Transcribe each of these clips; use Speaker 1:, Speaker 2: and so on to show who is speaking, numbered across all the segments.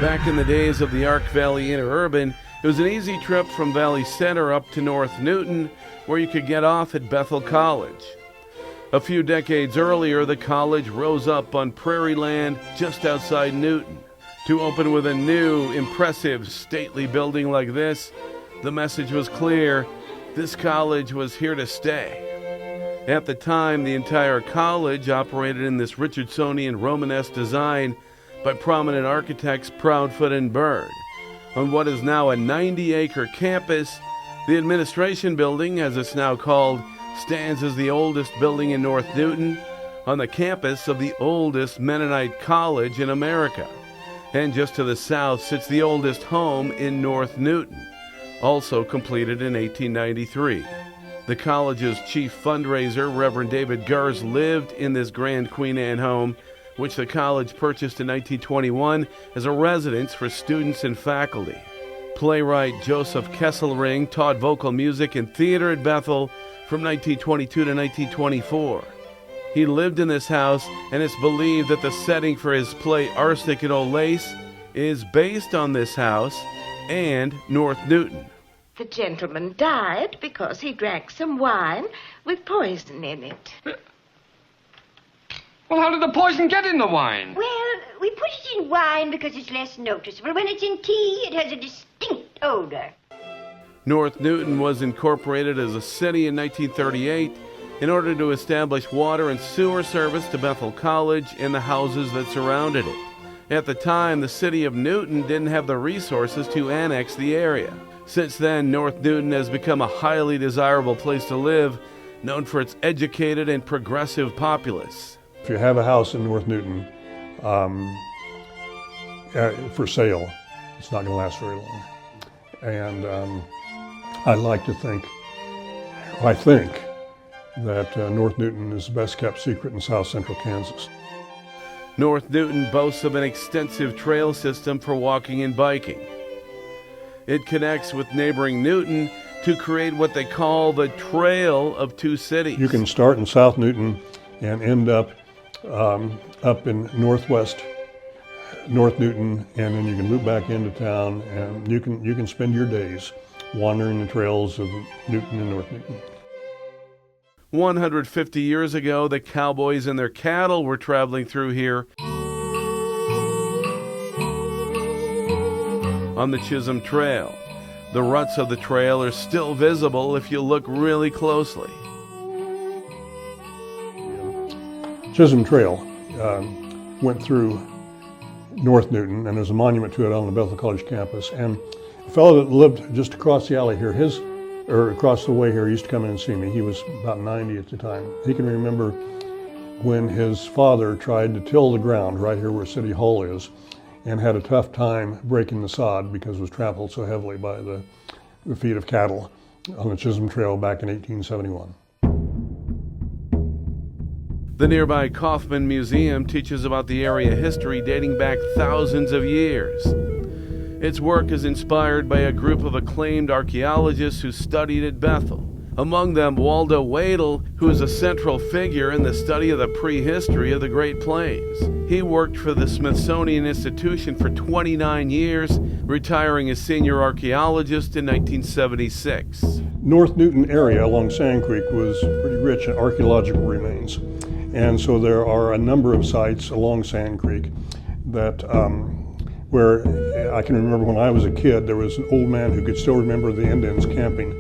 Speaker 1: Back in the days of the Ark Valley Interurban, it was an easy trip from Valley Center up to North Newton, where you could get off at Bethel College. A few decades earlier, the college rose up on prairie land just outside Newton. To open with a new, impressive, stately building like this, the message was clear: this college was here to stay. At the time, the entire college operated in this Richardsonian Romanesque design by prominent architects Proudfoot and Bird. On what is now a 90-acre campus, the administration building, as it's now called, stands as the oldest building in North Newton on the campus of the oldest Mennonite college in America. And just to the south sits the oldest home in North Newton, also completed in 1893. The college's chief fundraiser, Reverend David Gers, lived in this grand Queen Anne home, which the college purchased in 1921 as a residence for students and faculty. Playwright Joseph Kesselring taught vocal music and theater at Bethel from 1922 to 1924. He lived in this house, and it's believed that the setting for his play Arsenic and Old Lace is based on this house and North Newton.
Speaker 2: The gentleman died because he drank some wine with poison in it.
Speaker 3: Well, how did the poison get in the wine?
Speaker 4: Well, we put it in wine because it's less noticeable. When it's in tea, it has a distinct odor.
Speaker 1: North Newton was incorporated as a city in 1938 in order to establish water and sewer service to Bethel College and the houses that surrounded it. At the time, the city of Newton didn't have the resources to annex the area. Since then, North Newton has become a highly desirable place to live, known for its educated and progressive populace.
Speaker 5: If you have a house in North Newton for sale, it's not going to last very long. And I think that North Newton is the best kept secret in south central Kansas.
Speaker 1: North Newton boasts of an extensive trail system for walking and biking. It connects with neighboring Newton to create what they call the Trail of Two Cities.
Speaker 5: You can start in South Newton and end up in northwest North Newton, and then you can loop back into town, and you can spend your days wandering the trails of Newton and North Newton.
Speaker 1: 150 years ago, the cowboys and their cattle were traveling through here on the Chism Trail. The ruts of the trail are still visible if you look really closely.
Speaker 5: Chism Trail went through North Newton, and there's a monument to it on the Bethel College campus. And a fellow that lived just across the alley here, across the way here, used to come in and see me. He was about 90 at the time. He can remember when his father tried to till the ground right here where City Hall is, and had a tough time breaking the sod because it was trampled so heavily by the feet of cattle on the Chism Trail back in 1871.
Speaker 1: The nearby Kaufman Museum teaches about the area history dating back thousands of years. Its work is inspired by a group of acclaimed archaeologists who studied at Bethel. Among them, Waldo Wadle, who is a central figure in the study of the prehistory of the Great Plains. He worked for the Smithsonian Institution for 29 years, retiring as senior archaeologist in 1976.
Speaker 5: North Newton area along Sand Creek was pretty rich in archaeological remains. And so there are a number of sites along Sand Creek that where I can remember when I was a kid, there was an old man who could still remember the Indians camping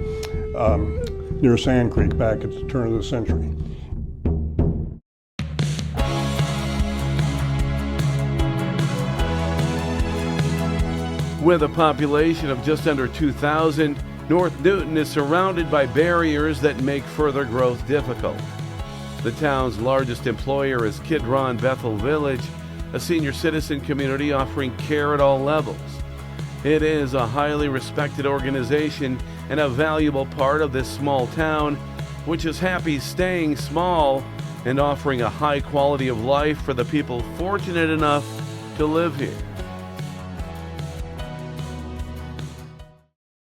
Speaker 5: near Sand Creek back at the turn of the century.
Speaker 1: With a population of just under 2,000, North Newton is surrounded by barriers that make further growth difficult. The town's largest employer is Kidron Bethel Village, a senior citizen community offering care at all levels. It is a highly respected organization and a valuable part of this small town, which is happy staying small and offering a high quality of life for the people fortunate enough to live here.